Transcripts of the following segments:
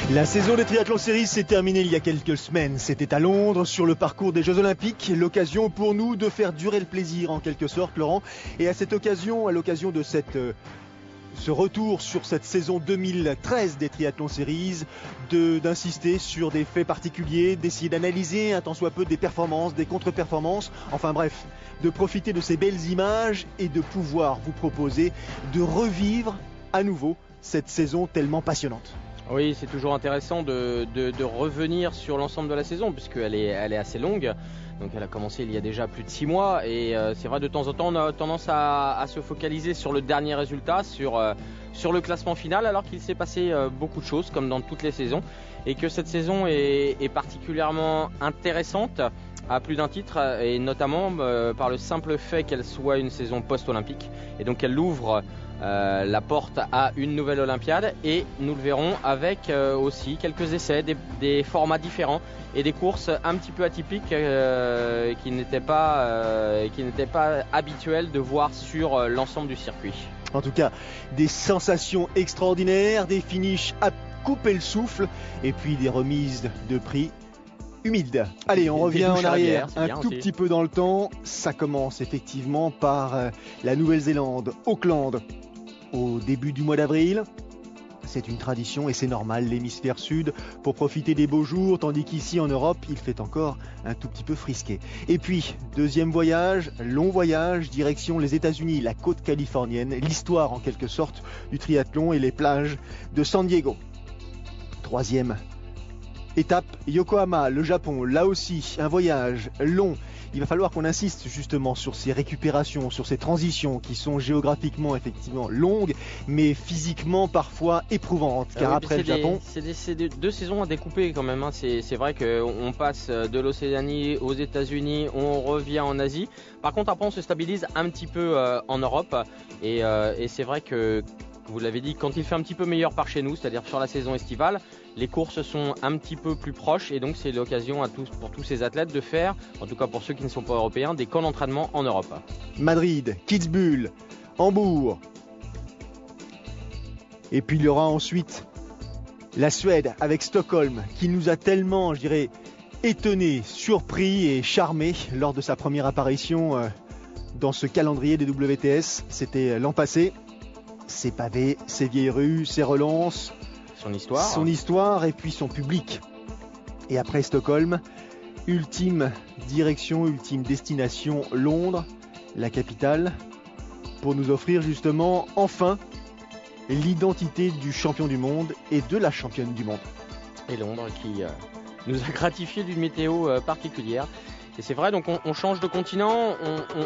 La saison des Triathlon Series s'est terminée il y a quelques semaines. C'était à Londres, sur le parcours des Jeux Olympiques. L'occasion pour nous de faire durer le plaisir en quelque sorte, Laurent. Et à cette occasion, à l'occasion de ce retour sur cette saison 2013 des Triathlon Series, d'insister sur des faits particuliers, d'essayer d'analyser un tant soit peu des performances, des contre-performances, enfin bref, de profiter de ces belles images et de pouvoir vous proposer de revivre à nouveau cette saison tellement passionnante. Oui, c'est toujours intéressant de revenir sur l'ensemble de la saison puisqu'elle est assez longue. Donc elle a commencé il y a déjà plus de 6 mois et c'est vrai de temps en temps on a tendance à se focaliser sur le dernier résultat, sur le classement final alors qu'il s'est passé beaucoup de choses comme dans toutes les saisons et que cette saison est particulièrement intéressante à plus d'un titre et notamment par le simple fait qu'elle soit une saison post-olympique et donc elle ouvre la porte à une nouvelle Olympiade et nous le verrons avec aussi quelques essais, des formats différents et des courses un petit peu atypiques qui n'étaient pas habituelles de voir sur l'ensemble du circuit. En tout cas, des sensations extraordinaires, des finishes à couper le souffle et puis des remises de prix humide. Allez, on revient en arrière un tout petit peu dans le temps. Ça commence effectivement par la Nouvelle-Zélande, Auckland, au début du mois d'avril. C'est une tradition et c'est normal, l'hémisphère sud, pour profiter des beaux jours, tandis qu'ici en Europe, il fait encore un tout petit peu frisqué. Et puis, deuxième voyage, long voyage, direction les États-Unis, la côte californienne, l'histoire en quelque sorte du triathlon et les plages de San Diego. Troisième étape, Yokohama, le Japon, là aussi, un voyage long. Il va falloir qu'on insiste justement sur ces récupérations, sur ces transitions qui sont géographiquement effectivement longues, mais physiquement parfois éprouvantes. Car après le Japon... C'est deux saisons à découper quand même. Hein. C'est vrai qu'on passe de l'Océanie aux États-Unis, on revient en Asie. Par contre, après, on se stabilise un petit peu en Europe. Et c'est vrai que, vous l'avez dit, quand il fait un petit peu meilleur par chez nous, c'est-à-dire sur la saison estivale, les courses sont un petit peu plus proches et donc c'est l'occasion pour tous ces athlètes de faire, en tout cas pour ceux qui ne sont pas européens, des camps d'entraînement en Europe. Madrid, Kitzbühel, Hambourg. Et puis il y aura ensuite la Suède avec Stockholm qui nous a tellement, je dirais, étonnés, surpris et charmés lors de sa première apparition dans ce calendrier des WTS. C'était l'an passé. Ses pavés, ses vieilles rues, ses relances, son histoire et puis son public. Et après Stockholm, ultime direction, ultime destination, Londres, la capitale, pour nous offrir justement enfin l'identité du champion du monde et de la championne du monde. Et Londres qui nous a gratifié d'une météo particulière. Et c'est vrai, donc on change de continent,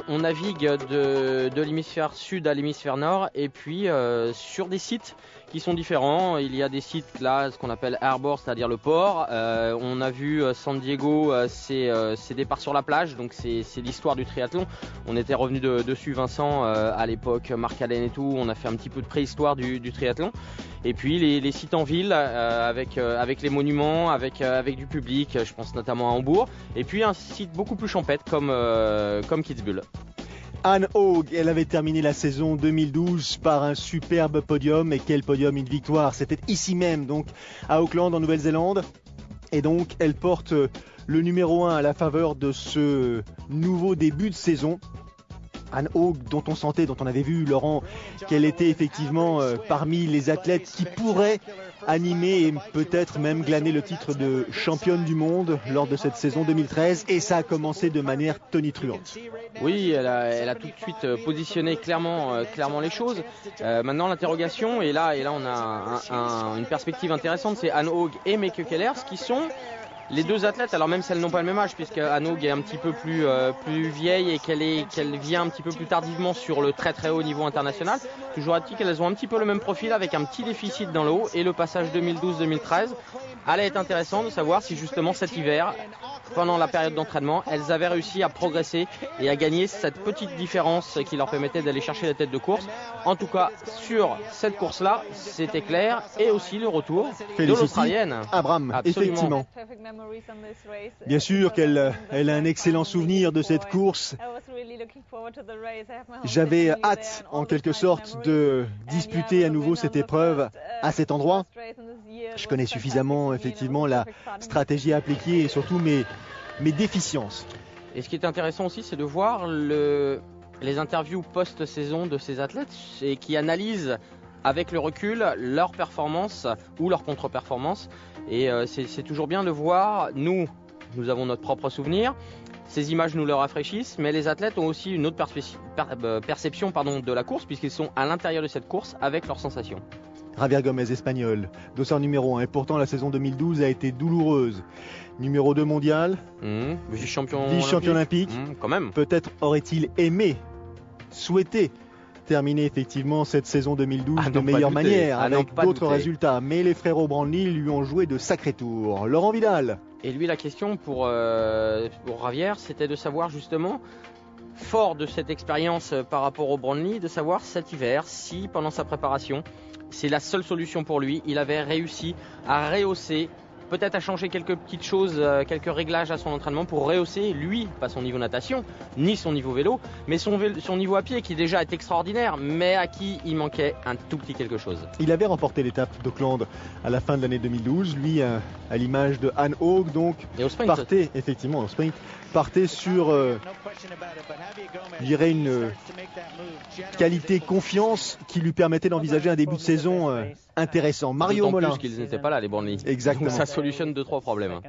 on navigue de l'hémisphère sud à l'hémisphère nord et puis sur des sites qui sont différents. Il y a des sites là, ce qu'on appelle harbor, c'est-à-dire le port. On a vu San Diego, c'est départ sur la plage, donc c'est l'histoire du triathlon. On était revenu dessus, Vincent, à l'époque, Marc Allen et tout. On a fait un petit peu de préhistoire du triathlon. Et puis les sites en ville avec les monuments, avec du public, je pense notamment à Hambourg. Et puis un site beaucoup plus champêtre comme Kitzbühel. Anne Haug, elle avait terminé la saison 2012 par un superbe podium. Et quel podium, une victoire. C'était ici même, donc à Auckland en Nouvelle-Zélande. Et donc elle porte le numéro 1 à la faveur de ce nouveau début de saison. Anne Haug, dont on avait vu, Laurent, qu'elle était effectivement parmi les athlètes qui pourraient animer et peut-être même glaner le titre de championne du monde lors de cette saison 2013. Et ça a commencé de manière tonitruante. Oui, elle a tout de suite positionné clairement les choses. Maintenant, l'interrogation, et là on a une perspective intéressante, c'est Anne Haug et Meike Kellers qui sont les deux athlètes, alors même si elles n'ont pas le même âge, puisque Anne Haug est un petit peu plus vieille et qu'elle vient un petit peu plus tardivement sur le très très haut niveau international, toujours est-il qu'elles ont un petit peu le même profil avec un petit déficit dans le haut et le passage 2012-2013 allait être intéressant de savoir si justement cet hiver, pendant la période d'entraînement, elles avaient réussi à progresser et à gagner cette petite différence qui leur permettait d'aller chercher la tête de course. En tout cas, sur cette course-là, c'était clair. Et aussi le retour de l'Australienne. Abram, effectivement. Bien sûr qu'elle a un excellent souvenir de cette course. J'avais hâte, en quelque sorte, de disputer à nouveau cette épreuve à cet endroit. Je connais suffisamment effectivement la stratégie à appliquer et surtout mes déficiences. Et ce qui est intéressant aussi, c'est de voir les interviews post-saison de ces athlètes et qui analysent avec le recul leur performance ou leur contre-performance. Et c'est toujours bien de voir, nous avons notre propre souvenir, ces images nous le rafraîchissent, mais les athlètes ont aussi une autre perception de la course puisqu'ils sont à l'intérieur de cette course avec leurs sensations. Javier Gomez, espagnol, dossard numéro 1, et pourtant la saison 2012 a été douloureuse. Numéro 2 mondial, vice-champion olympique. Quand même. Peut-être aurait-il souhaité terminer effectivement cette saison 2012 de meilleure manière avec d'autres résultats. Mais les frérots Brandly lui ont joué de sacrés tours. Laurent Vidal. Et lui, la question pour Javier, c'était de savoir justement, fort de cette expérience par rapport au Brandly, de savoir cet hiver si pendant sa préparation, c'est la seule solution pour lui, il avait réussi à rehausser, peut-être à changer quelques petites choses, quelques réglages à son entraînement pour rehausser, lui, pas son niveau natation, ni son niveau vélo, mais son niveau à pied qui déjà est extraordinaire, mais à qui il manquait un tout petit quelque chose. Il avait remporté l'étape d'Auckland à la fin de l'année 2012, lui à l'image de Han Haug, donc et au sprint. Partait sur, je dirais, une qualité confiance qui lui permettait d'envisager un début de saison intéressant. Mario Mola. Plus qu'ils n'étaient pas là, les Brandly. Exactement. Donc ça solutionne 2-3 problèmes.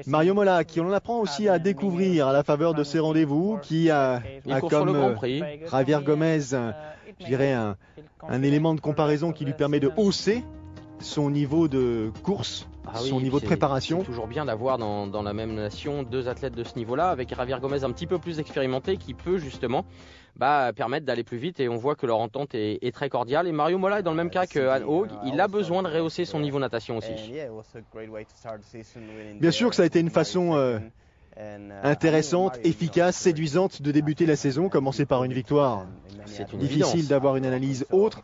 Mario Mola, qui on en apprend aussi à découvrir à la faveur de ses rendez-vous, qui a comme Javier Gomez, je dirais, un élément de comparaison qui lui permet de hausser son niveau de course, son niveau de préparation. C'est toujours bien d'avoir dans la même nation deux athlètes de ce niveau-là, avec Javier Gomez un petit peu plus expérimenté qui peut justement permettre d'aller plus vite, et on voit que leur entente est très cordiale. Et Mario Mola est dans le même cas que Han Haug, il a besoin de rehausser son niveau natation aussi. Bien sûr que ça a été une façon intéressante, efficace, séduisante de débuter la saison, commencer par une victoire. C'est difficile d'avoir une analyse autre.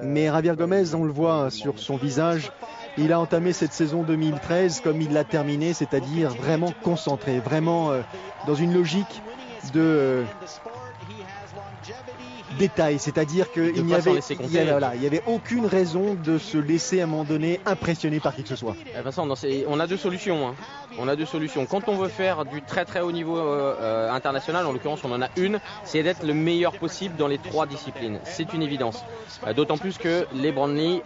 Mais Javier Gomez, on le voit sur son visage, il a entamé cette saison 2013 comme il l'a terminée, c'est-à-dire vraiment concentré, vraiment dans une logique de détail, c'est-à-dire qu'il n'y avait aucune raison de se laisser à un moment donné impressionner par qui que ce soit. Vincent, on a deux solutions. On a deux solutions. Quand on veut faire du très très haut niveau international, en l'occurrence on en a une, c'est d'être le meilleur possible dans les 3 disciplines. C'est une évidence. D'autant plus que les Brandly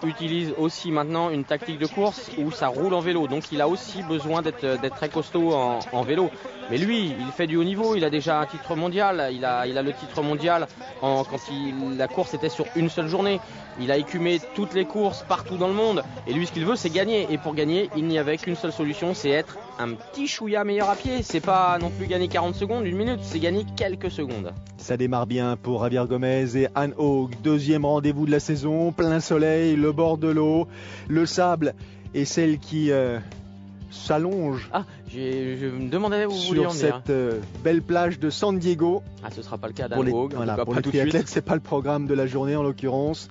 utilisent aussi maintenant une tactique de course où ça roule en vélo. Donc il a aussi besoin d'être très costaud en vélo. Mais lui, il fait du haut niveau, il a déjà un titre mondial, il a le titre mondial quand la course était sur une seule journée. Il a écumé toutes les courses partout dans le monde. Et lui, ce qu'il veut, c'est gagner. Et pour gagner, il n'y avait qu'une seule solution, c'est être un petit chouïa meilleur à pied. C'est pas non plus gagner 40 secondes, 1 minute, c'est gagner quelques secondes. Ça démarre bien pour Javier Gomez et Han Haug. Deuxième rendez-vous de la saison, plein soleil, le bord de l'eau, le sable et celle qui s'allonge. Je me demandais où vous vouliez en venir. Sur cette belle plage de San Diego. Ce sera pas le cas d'Han Haug. Pour les triathlètes, c'est pas le programme de la journée en l'occurrence.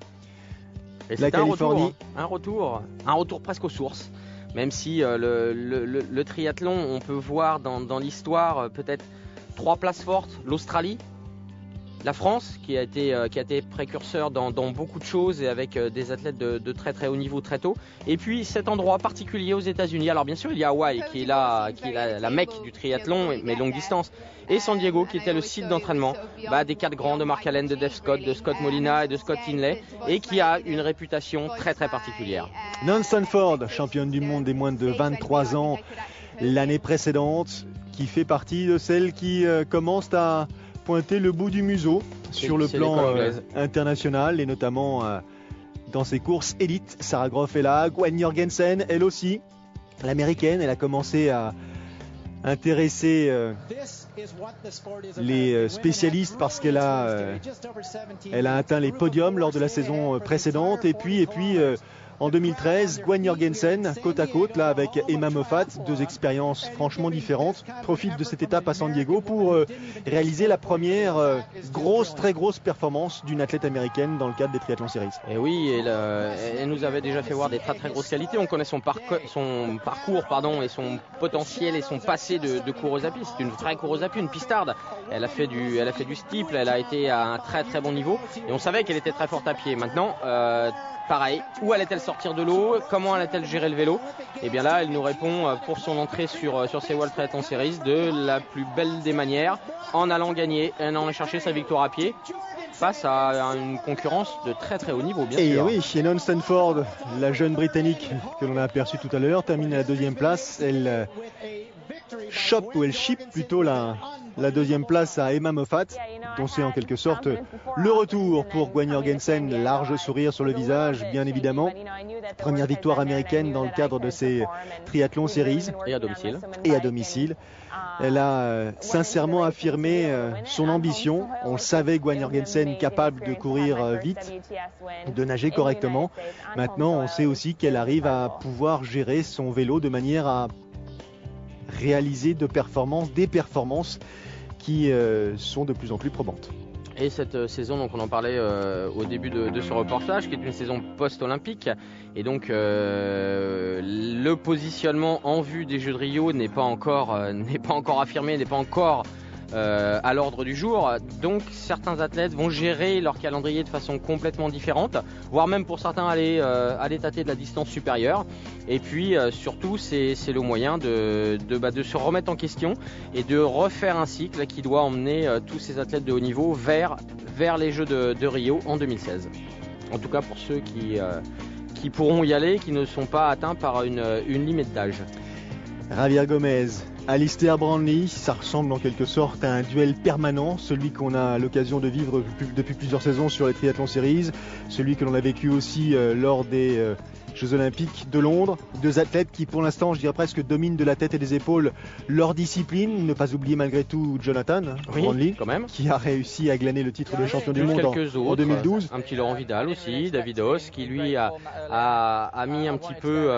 Et la Californie. Un retour presque aux sources. Même si le triathlon, on peut voir dans l'histoire peut-être 3 places fortes. L'Australie, la France qui a été précurseur dans beaucoup de choses et avec des athlètes de très très haut niveau très tôt. Et puis cet endroit particulier aux États-Unis. Alors bien sûr il y a Hawaï qui est la Mecque du triathlon mais longue distance. Et San Diego qui était le site d'entraînement des 4 grands de Mark Allen, de Dave Scott, de Scott Molina et de Scott Tinley, et qui a une réputation très très particulière. Nan Stanford, championne du monde des moins de 23 ans l'année précédente, qui fait partie de celles qui commencent à pointer le bout du museau sur le plan international, et notamment dans ses courses élites. Sarah Groff est là, Gwen Jorgensen, elle aussi, l'américaine. Elle a commencé à intéresser les spécialistes parce qu'elle a atteint les podiums lors de la saison précédente, et puis En 2013, Gwen Jorgensen, côte à côte, là avec Emma Moffat, deux expériences franchement différentes, profite de cette étape à San Diego pour réaliser la première très grosse performance d'une athlète américaine dans le cadre des Triathlon Series. Et oui, elle nous avait déjà fait voir des très grosses qualités. On connaît son parcours et son potentiel et son passé de coureuse à pied. C'est une vraie coureuse à pied, une pistarde. Elle a fait du steeple, elle a été à un très bon niveau et on savait qu'elle était très forte à pied. Maintenant, pareil, où allait-elle sortir de l'eau? Comment allait-elle gérer le vélo? Et bien là, elle nous répond pour son entrée sur ces World Triathlon Series de la plus belle des manières, en allant gagner, en allant chercher sa victoire à pied face à une concurrence de très haut niveau, bien sûr. Et oui, Shannon Stanford, la jeune Britannique que l'on a aperçue tout à l'heure, termine à la deuxième place. Elle chip plutôt la deuxième place à Emma Moffat, dont c'est en quelque sorte le retour pour Gwen Jorgensen, large sourire sur le visage, bien évidemment. Première victoire américaine dans le cadre de ces Triathlon Series. Et à domicile. Elle a sincèrement affirmé son ambition. On savait Gwen Jorgensen capable de courir vite, de nager correctement. Maintenant, on sait aussi qu'elle arrive à pouvoir gérer son vélo de manière à réaliser des performances qui sont de plus en plus probantes. Et cette saison, donc on en parlait au début de ce reportage, qui est une saison post-olympique, et donc le positionnement en vue des Jeux de Rio n'est pas encore affirmé, n'est pas encore à l'ordre du jour. Donc certains athlètes vont gérer leur calendrier de façon complètement différente, voire même pour certains aller tâter de la distance supérieure. Et puis surtout c'est le moyen de se remettre en question et de refaire un cycle qui doit emmener tous ces athlètes de haut niveau vers les Jeux de Rio en 2016. En tout cas pour ceux qui pourront y aller, qui ne sont pas atteints par une limite d'âge. Javier Gomez, Alistair Brownlee, ça ressemble en quelque sorte à un duel permanent, celui qu'on a l'occasion de vivre depuis plusieurs saisons sur les Triathlon Series, celui que l'on a vécu aussi lors des Jeux Olympiques de Londres. Deux athlètes qui pour l'instant, je dirais presque, dominent de la tête et des épaules leur discipline. Ne pas oublier malgré tout Jonathan Brownlee, quand même, qui a réussi à glaner le titre de champion du monde en 2012. Un petit Laurent Vidal aussi, Davidos, qui lui a mis un petit peu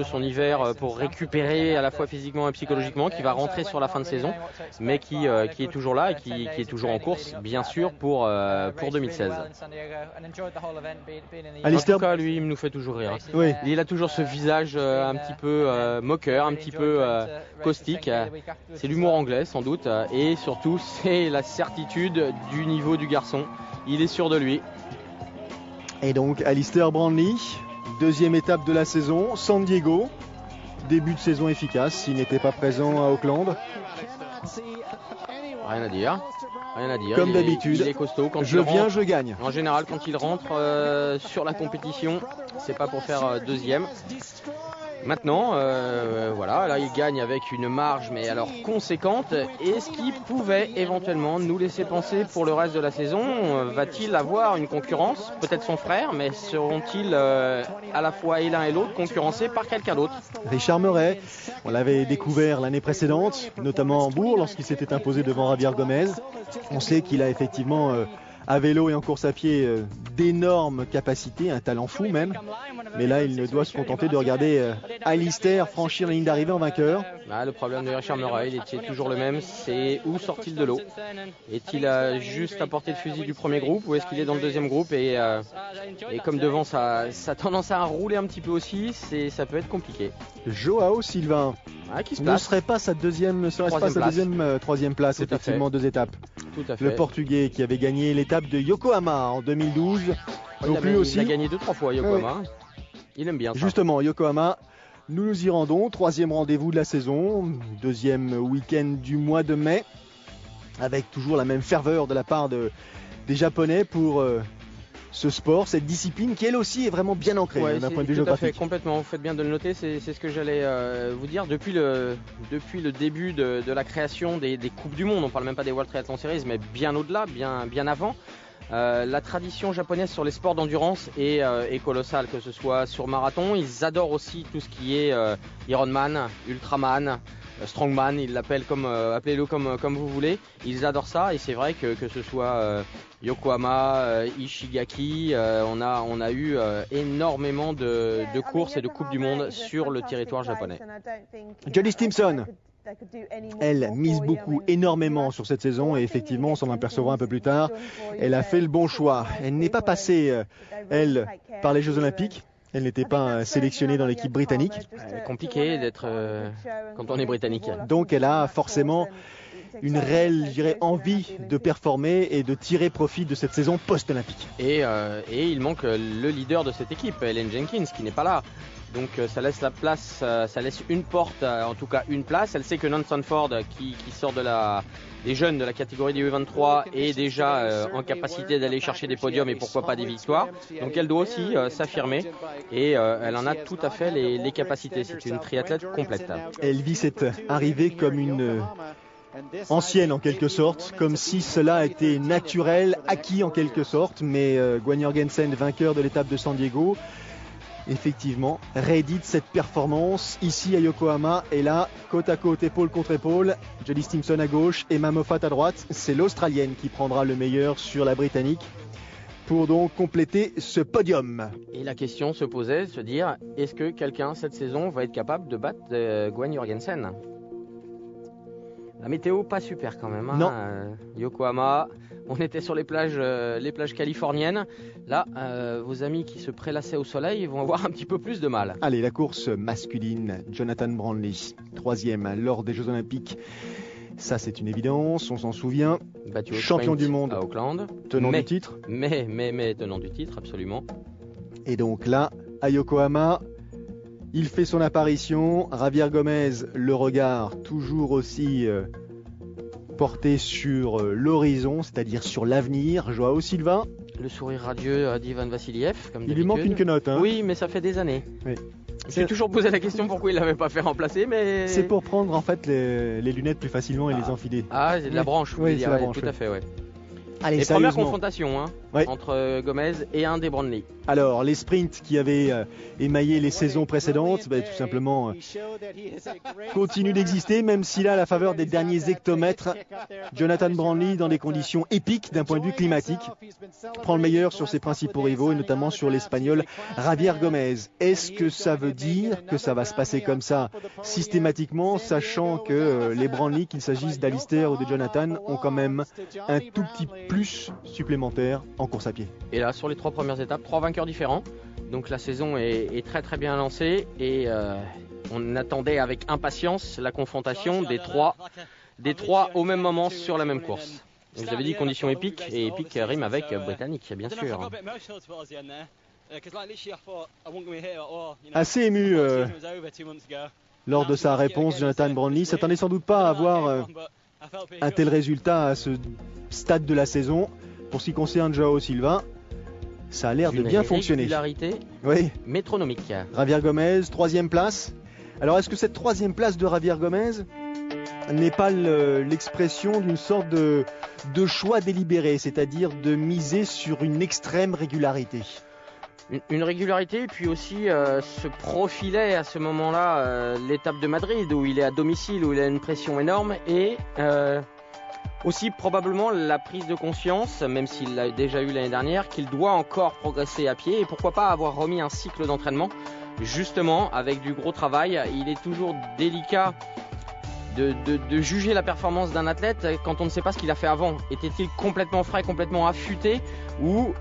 son hiver pour récupérer à la fois physiquement et psychologiquement, qui va rentrer sur la fin de saison, mais qui est toujours là et qui est toujours en course, bien sûr, pour 2016. Alistair, en tout cas, lui, il nous fait toujours rire. Oui. Il a toujours ce visage un petit peu moqueur, un petit peu caustique. C'est l'humour anglais, sans doute, et surtout, c'est la certitude du niveau du garçon. Il est sûr de lui. Et donc, Alistair Brownlee, deuxième étape de la saison, San Diego. Début de saison efficace, il n'était pas présent à Auckland. Rien à dire. Comme d'habitude, il est costaud. Quand je gagne. En général, quand il rentre sur la compétition, c'est pas pour faire deuxième. Maintenant, voilà, là il gagne avec une marge, mais alors conséquente. Et ce qui pouvait éventuellement nous laisser penser pour le reste de la saison, va-t-il avoir une concurrence? Peut-être son frère, mais seront-ils à la fois et l'un et l'autre concurrencés par quelqu'un d'autre? Richard Murray, on l'avait découvert l'année précédente, notamment à Hambourg, lorsqu'il s'était imposé devant Javier Gomez. On sait qu'il a effectivement à vélo et en course à pied d'énormes capacités, un talent fou même. Mais là, il ne doit se contenter de regarder Alistair franchir la ligne d'arrivée en vainqueur. Le problème de Richard Murray, il est toujours le même, c'est où sort-il de l'eau? Est-il juste à portée de fusil du premier groupe ou est-ce qu'il est dans le deuxième groupe et comme devant ça tendance à rouler un petit peu aussi, ça peut être compliqué. Joao Silva qui ne serait pas sa troisième place, effectivement, 2 étapes. Tout à fait. Le Portugais qui avait gagné l'étape de Yokohama en 2012. Donc lui aussi. Il a gagné 2-3 fois Yokohama. Oui. Il aime bien ça. Justement, Yokohama, nous nous y rendons. 3e rendez-vous de la saison, 2e week-end du mois de mai, avec toujours la même ferveur de la part des Japonais pour ce sport, cette discipline qui elle aussi est vraiment bien ancrée d'un point de vue géographique. Complètement, vous faites bien de le noter, c'est ce que j'allais vous dire. Depuis le début de la création des Coupes du Monde, on parle même pas des World Triathlon Series, mais bien au-delà, bien avant, La tradition japonaise sur les sports d'endurance est colossale, que ce soit sur marathon. Ils adorent aussi tout ce qui est Ironman, Ultraman, Strongman, ils l'appellent appelez-le comme vous voulez. Ils adorent ça et c'est vrai que ce soit Yokohama, Ishigaki, on a eu énormément de courses et de coupes du monde sur le territoire japonais. Jody Stimson, elle mise énormément sur cette saison et effectivement, on s'en apercevra un peu plus tard, elle a fait le bon choix. Elle n'est pas passée, elle, par les Jeux Olympiques. Elle n'était pas sélectionnée dans l'équipe britannique. C'est compliqué d'être quand on est britannique. Donc elle a forcément une réelle, je dirais, envie de performer et de tirer profit de cette saison post-olympique. Et il manque le leader de cette équipe, Helen Jenkins, qui n'est pas là. Donc ça laisse la place, ça laisse une porte, en tout cas une place. Elle sait que Nancy Ford, qui sort des jeunes de la catégorie des U23, est déjà en capacité d'aller chercher des podiums et pourquoi pas des victoires. Donc elle doit aussi s'affirmer et elle en a tout à fait les capacités. C'est une triathlète complète. Elle vit cette arrivée comme une ancienne en quelque sorte, comme si cela était naturel, acquis en quelque sorte. Mais Gwen Jorgensen, vainqueur de l'étape de San Diego, effectivement, réédite cette performance ici à Yokohama et là, côte à côte, épaule contre épaule, Jody Stimson à gauche et Emma Moffat à droite. C'est l'Australienne qui prendra le meilleur sur la Britannique pour donc compléter ce podium. Et la question se posait, se dire, est-ce que quelqu'un cette saison va être capable de battre Gwen Jorgensen? La météo pas super quand même. Hein. Non. Yokohama, on était sur les plages californiennes. Là, vos amis qui se prélassaient au soleil vont avoir un petit peu plus de mal. Allez, la course masculine, Jonathan Brandley, 3e lors des Jeux Olympiques. Ça, c'est une évidence, on s'en souvient. Battu champion du monde à Auckland. Tenant du titre. Mais tenant du titre, absolument. Et donc là, à Yokohama, il fait son apparition. Javier Gomez, le regard toujours aussi porté sur l'horizon, c'est-à-dire sur l'avenir. Joao Silva. Le sourire radieux d'Ivan Vassiliev. Comme il lui manque une quenotte. Hein. Oui, mais ça fait des années. Oui. Je me suis toujours posé la question pourquoi il ne l'avait pas fait remplacer, mais... C'est pour prendre en fait les lunettes plus facilement et les enfiler. Ah, c'est de la branche, oui, c'est la branche, tout à fait, ouais. Allez, les premières confrontations entre Gomez et un des Brandley. Alors, les sprints qui avaient émaillé les saisons précédentes, tout simplement continuent d'exister, même si là, à la faveur des derniers hectomètres, Jonathan Brandley, dans des conditions épiques d'un point de vue climatique, prend le meilleur sur ses principaux rivaux, et notamment sur l'Espagnol Javier Gomez. Est-ce que ça veut dire que ça va se passer comme ça systématiquement, sachant que les Brandley, qu'il s'agisse d'Alistair ou de Jonathan, ont quand même un tout petit plus supplémentaire en course à pied. Et là, sur les 3 premières étapes, 3 vainqueurs différents. Donc la saison est très très bien lancée et on attendait avec impatience la confrontation des trois au même moment sur la même course. Vous avez dit conditions épiques, et épique rime avec britannique, bien sûr. Assez ému lors de sa réponse, Jonathan Brandley s'attendait sans doute pas à avoir un tel résultat à ce stade de la saison. Pour ce qui concerne Joao Silva, ça a l'air de bien fonctionner. Une régularité métronomique. Javier Gomez, 3e place. Alors est-ce que cette 3e place de Javier Gomez n'est pas l'expression d'une sorte de choix délibéré, c'est-à-dire de miser sur une extrême régularité? Une régularité, puis aussi se profilait à ce moment-là l'étape de Madrid où il est à domicile, où il a une pression énorme et aussi probablement la prise de conscience, même s'il l'a déjà eu l'année dernière, qu'il doit encore progresser à pied et pourquoi pas avoir remis un cycle d'entraînement justement avec du gros travail. Il est toujours délicat de juger la performance d'un athlète quand on ne sait pas ce qu'il a fait avant. Était-il complètement frais, complètement affûté ou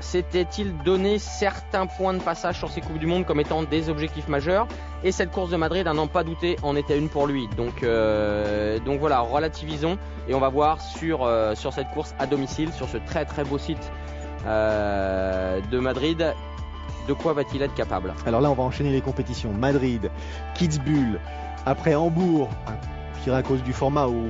s'était-il donné certains points de passage sur ces Coupes du Monde comme étant des objectifs majeurs? Et cette course de Madrid, à n'en pas douter, en était une pour lui. Donc voilà, relativisons et on va voir sur cette course à domicile, sur ce très très beau site de Madrid, de quoi va-t-il être capable? Alors là, on va enchaîner les compétitions. Madrid, Kitzbühel, après Hambourg, je dirais à cause du format ou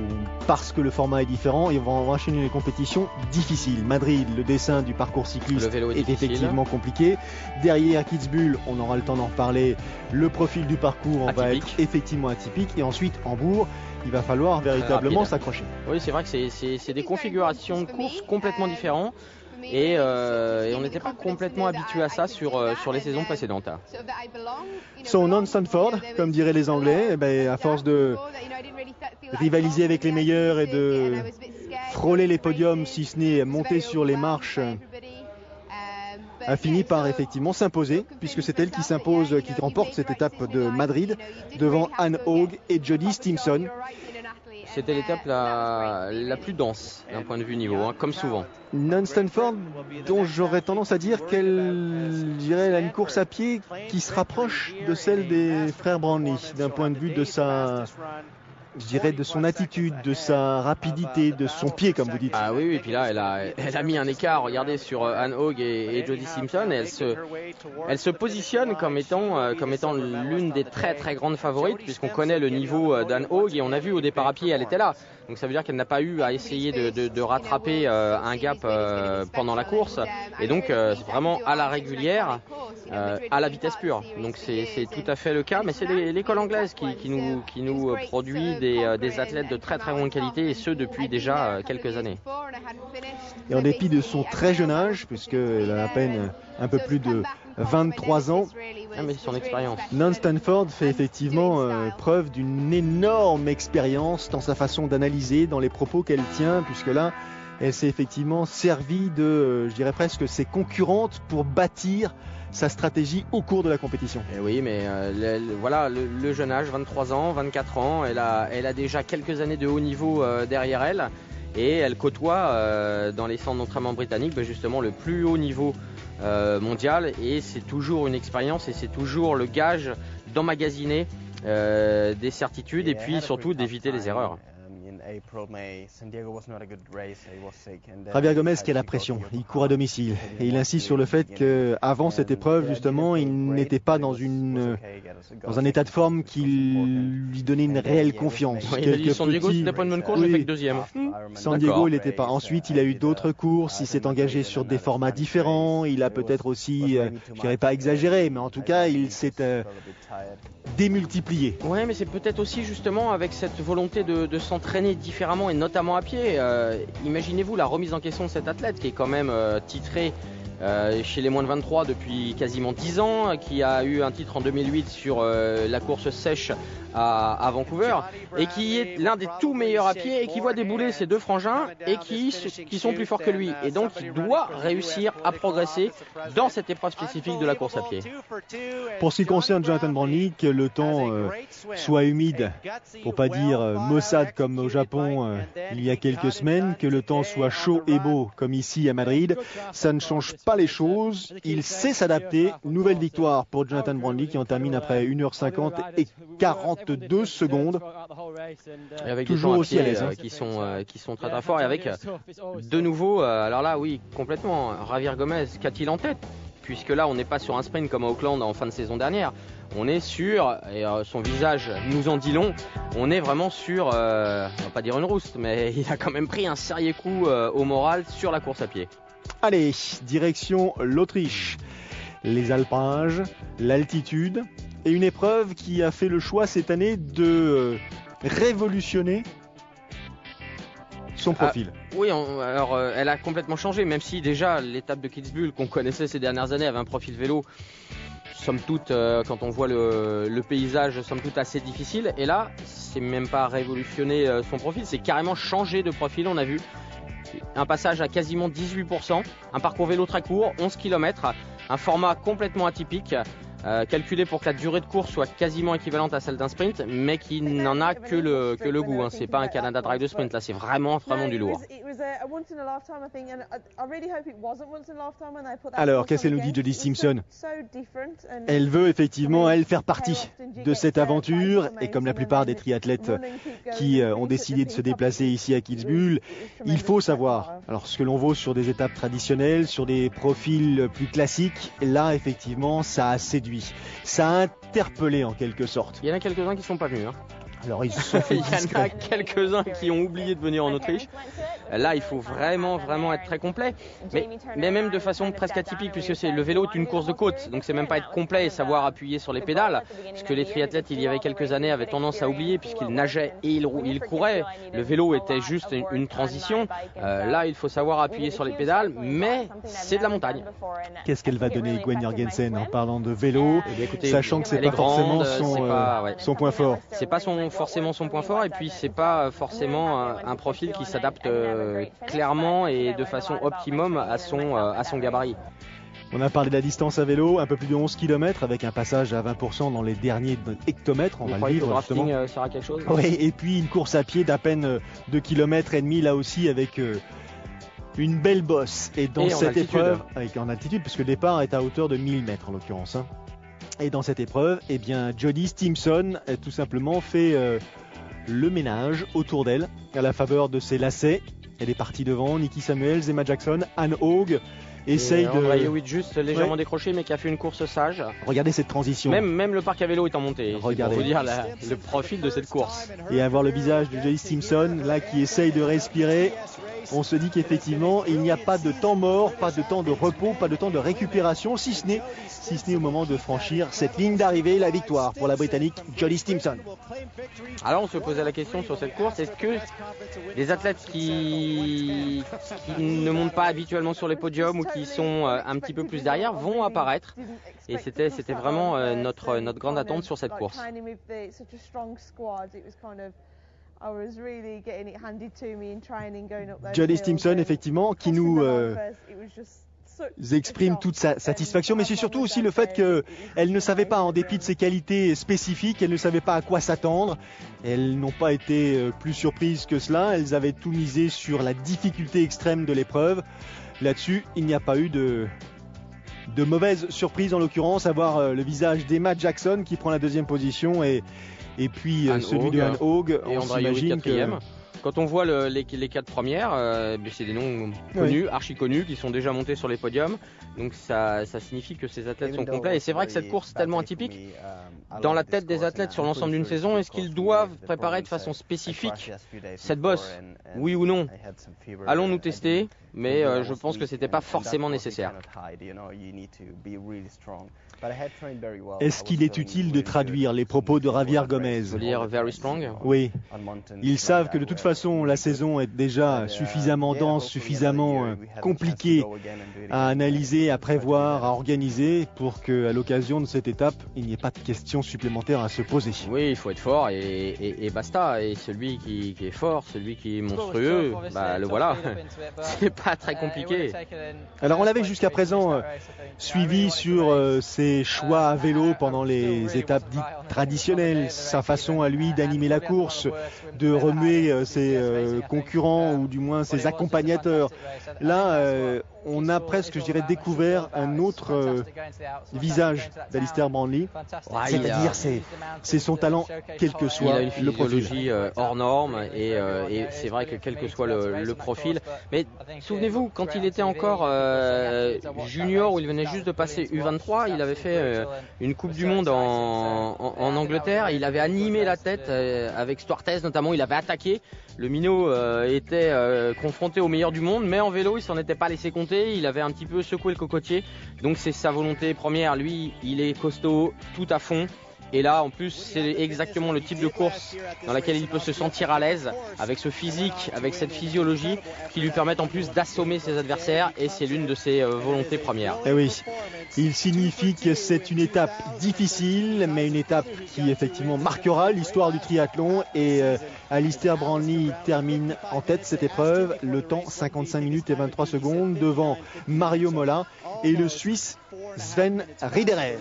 parce que le format est différent, et on va enchaîner les compétitions difficiles. Madrid, le dessin du parcours cycliste est effectivement compliqué. Derrière Kitzbühel, on aura le temps d'en reparler, le profil du parcours va être effectivement atypique. Et ensuite, Hambourg, il va falloir véritablement s'accrocher. Oui, c'est vrai que c'est des configurations de course complètement différentes. et on n'était pas complètement habitué à ça sur les saisons précédentes. So non-Stanford, comme diraient les Anglais, à force de rivaliser avec les meilleurs et de frôler les podiums, si ce n'est monter sur les marches, a fini par effectivement s'imposer, puisque c'est elle qui s'impose, qui remporte cette étape de Madrid devant Anne Haug et Jodie Simpson. C'était l'étape la plus dense d'un point de vue niveau, comme souvent. Non-Stanford, dont j'aurais tendance à dire qu'elle a une course à pied qui se rapproche de celle des frères Brownlee, d'un point de vue de de son attitude, de sa rapidité, de son pied, comme vous dites. Ah oui, et puis là, elle a mis un écart, regardez, sur Anne Haug et Jodie Simpson, et elle se positionne comme étant l'une des très très grandes favorites, puisqu'on connaît le niveau d'Anne Haug, et on a vu au départ à pied, elle était là. Donc ça veut dire qu'elle n'a pas eu à essayer de rattraper un gap pendant la course, et donc c'est vraiment à la régulière, à la vitesse pure. Donc c'est tout à fait le cas, mais c'est l'école anglaise qui nous produit des athlètes de très très grande qualité, et ce depuis déjà quelques années. Et en dépit de son très jeune âge, puisqu'elle a à peine un peu plus de 23 ans, mais son expérience. Non-Stanford fait effectivement preuve d'une énorme expérience dans sa façon d'analyser, dans les propos qu'elle tient, puisque là, elle s'est effectivement servie de, je dirais presque, ses concurrentes pour bâtir sa stratégie au cours de la compétition. Et oui, mais voilà, le jeune âge, 23 ans, 24 ans, elle a déjà quelques années de haut niveau derrière elle, et elle côtoie dans les centres d'entraînement britanniques justement le plus haut niveau mondial, et c'est toujours une expérience et c'est toujours le gage d'emmagasiner des certitudes et puis surtout d'éviter les erreurs. Javier Gomez qui a la pression, il court à domicile et il insiste sur le fait qu'avant cette épreuve justement il n'était pas dans un état de forme qui lui donnait une réelle confiance. Il a dit San Diego c'était pas une bonne course, j'ai fait que deuxième. San Diego il n'était pas. Ensuite il a eu d'autres courses, il s'est engagé sur des formats différents, il a peut-être aussi, je dirais pas exagéré, mais en tout cas il s'est démultiplié. Ouais, mais c'est peut-être aussi justement avec cette volonté de s'entraîner différemment et notamment à pied. Imaginez-vous la remise en question de cet athlète qui est quand même titré chez les moins de 23 depuis quasiment 10 ans, qui a eu un titre en 2008 sur la course sèche à Vancouver, et qui est l'un des tout meilleurs à pied et qui voit débouler ses deux frangins et qui sont plus forts que lui, et donc il doit réussir à progresser dans cette épreuve spécifique de la course à pied. Pour ce qui concerne Jonathan Brownlee, que le temps soit humide, pour pas dire maussade comme au Japon il y a quelques semaines, que le temps soit chaud et beau comme ici à Madrid, ça ne change pas les choses, il sait s'adapter. Nouvelle victoire pour Jonathan Brownlee qui en termine après 1h50 et 42 secondes. Et avec toujours aussi à l'aise, qui sont très très forts, et avec de nouveau, alors là oui complètement, Javier Gomez, qu'a-t-il en tête, puisque là on n'est pas sur un sprint comme à Auckland en fin de saison dernière, on est sur, et son visage nous en dit long, on est vraiment sur, on va pas dire une rouste, mais il a quand même pris un sérieux coup au moral sur la course à pied. Allez, direction l'Autriche, les alpages, l'altitude, et une épreuve qui a fait le choix cette année de révolutionner son profil. Oui, alors elle a complètement changé, même si déjà l'étape de Kitzbühel qu'on connaissait ces dernières années avait un profil vélo, somme toute, quand on voit le paysage, somme toute assez difficile, et là c'est même pas révolutionner son profil, c'est carrément changer de profil. On a vu un passage à quasiment 18%, un parcours vélo très court, 11 km, un format complètement atypique, calculé pour que la durée de course soit quasiment équivalente à celle d'un sprint, mais qui n'en a que le goût. C'est pas un Canada Dry de sprint, là c'est vraiment du lourd. Alors qu'est-ce qu'elle nous dit, Jodie Simpson? Elle veut effectivement, elle, faire partie de cette aventure, et comme la plupart des triathlètes qui ont décidé de se déplacer ici à Kitzbühel, il faut savoir, alors ce que l'on vaut sur des étapes traditionnelles, sur des profils plus classiques, là effectivement ça a séduit, ça a interpellé en quelque sorte. Il y en a quelques-uns qui ne sont pas venus. Alors ils se sont fait il y en a quelques-uns qui ont oublié de venir en Autriche. Là, il faut vraiment être très complet. Mais même de façon presque atypique, puisque le vélo est une course de côte. Donc c'est même pas être complet et savoir appuyer sur les pédales. Ce que les triathlètes, il y avait quelques années, avaient tendance à oublier, puisqu'ils nageaient et ils couraient. Le vélo était juste une transition. Là, il faut savoir appuyer sur les pédales, mais c'est de la montagne. Qu'est-ce qu'elle va donner, Gwen Jorgensen, en parlant de vélo, sachant que c'est pas forcément son point fort. C'est pas forcément son point fort, et puis c'est pas forcément un profil qui s'adapte clairement et de façon optimum à son gabarit. On a parlé de la distance à vélo, un peu plus de 11 km avec un passage à 20% dans les derniers hectomètres. On va le vivre. Le drafting sera quelque chose. Oui, et puis une course à pied d'à peine 2,5 km là aussi avec une belle bosse. Et dans cette épreuve, en altitude, puisque le départ est à hauteur de 1000 mètres en l'occurrence. Et dans cette épreuve, eh bien, Jody Stimson a tout simplement fait le ménage autour d'elle à la faveur de ses lacets. Elle est partie devant, Nikki Samuels, Emma Jackson, Anne Haug essaye de... André Hewitt juste légèrement décroché, mais qui a fait une course sage. Regardez cette transition. Même le parc à vélo est en montée. Regardez. Il faut dire le profil de cette course. Et à voir le visage de Jody Stimson, là, qui essaye de respirer. On se dit qu'effectivement, il n'y a pas de temps mort, pas de temps de repos, pas de temps de récupération, si ce n'est au moment de franchir cette ligne d'arrivée, la victoire pour la Britannique Jody Stimson. Alors on se posait la question sur cette course, est-ce que les athlètes qui ne montent pas habituellement sur les podiums ou qui sont un petit peu plus derrière vont apparaître? Et c'était vraiment notre grande attente sur cette course. Jody Stimson, effectivement, qui nous exprime toute sa satisfaction, mais c'est surtout aussi le fait qu'elle ne savait pas, en dépit de ses qualités spécifiques, elle ne savait pas à quoi s'attendre. Elles n'ont pas été plus surprises que cela. Elles avaient tout misé sur la difficulté extrême de l'épreuve. Là-dessus, il n'y a pas eu de mauvaise surprise, en l'occurrence, à voir le visage d'Emma Jackson qui prend la deuxième position et puis celui de Anne Haug. Et André Hewitt quatrième. Quand on voit les 4 premières, c'est des noms connus, archi connus, qui sont déjà montés sur les podiums. Donc ça signifie que ces athlètes sont complets. Et c'est vrai que cette course est tellement atypique. Dans la tête des athlètes sur l'ensemble d'une saison, est-ce qu'ils doivent préparer de façon spécifique cette bosse? Oui ou non? Allons-nous tester, mais je pense que c'était pas forcément nécessaire. Est-ce qu'il est utile de traduire les propos de Javier Gomez? Vous dire very strong? Oui. Ils savent que de toute façon la saison est déjà suffisamment dense, suffisamment compliquée à analyser, à prévoir, à organiser pour qu'à l'occasion de cette étape, il n'y ait pas de questions supplémentaires à se poser. Oui, il faut être fort et basta. Et celui qui est fort, celui qui est monstrueux, le voilà. C'est pas très compliqué. Alors on l'avait jusqu'à présent suivi sur ses choix à vélo pendant les étapes dites traditionnelles, sa façon à lui d'animer la course, de remuer ses concurrents ou du moins ses accompagnateurs. Là, on a presque, je dirais, découvert un autre visage d'Alistair Brownlee. C'est-à-dire, c'est son talent, quel que soit le profil. Il a une physiologie hors norme et c'est vrai que quel que soit le profil. Mais souvenez-vous, quand il était encore junior, où il venait juste de passer U23, il avait fait une Coupe du Monde en Angleterre. Il avait animé la tête avec Stuartez notamment. Il avait attaqué. Le minot était confronté au meilleur du monde, mais en vélo, il s'en était pas laissé compter. Il avait un petit peu secoué le cocotier. Donc c'est sa volonté première. Lui, il est costaud, tout à fond. Et là, en plus, c'est exactement le type de course dans laquelle il peut se sentir à l'aise, avec ce physique, avec cette physiologie, qui lui permettent en plus d'assommer ses adversaires. Et c'est l'une de ses volontés premières. Eh oui, il signifie que c'est une étape difficile, mais une étape qui effectivement marquera l'histoire du triathlon. Et Alistair Brownlee termine en tête cette épreuve. Le temps 55 minutes et 23 secondes devant Mario Mola et le Suisse Sven Riederer.